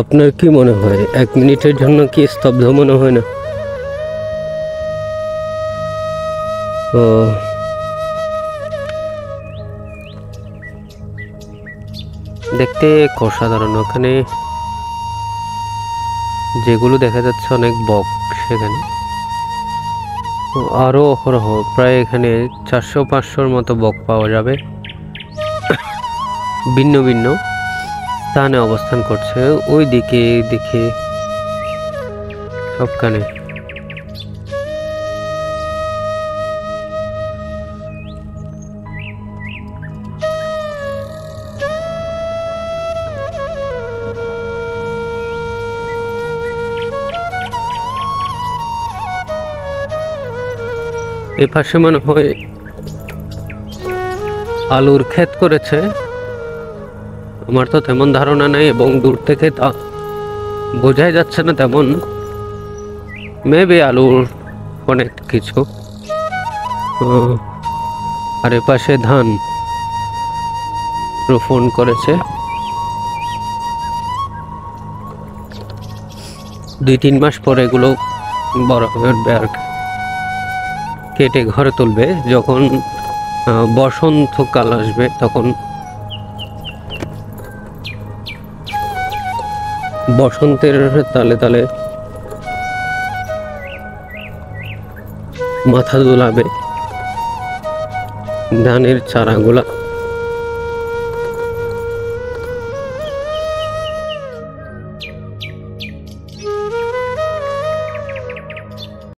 আপনার কি মনে হয় 1 মিনিটের জন্য কি স্তব্ধ মনে হয় না? ও দেখতে অসাধারণ। ওখানে যেগুলো দেখা যাচ্ছে অনেক বক, সেখানে আরো অহরহ প্রায় এখানে 400-500-র মতো বক পাওয়া যাবে। ভিন্ন ভিন্ন স্থানে অবস্থান করছে, ওই দিকে দিকে সবখানে। এই পাশে মনে হয় আলুর ক্ষেত করেছে, আমার তো তেমন ধারণা নেই এবং দূর থেকে তা বোঝাই যাচ্ছে না তেমন। মেবি আলুর অনেক কিছু। আর এ পাশে ধান রোপণ করেছে। 2-3 মাস পরে এগুলো বড় হবে আর কেটে ঘরে তুলবে। যখন বসন্তকাল আসবে তখন বসন্তের তালে তালে মাথা দোলাবে ধানের চারাগুলা।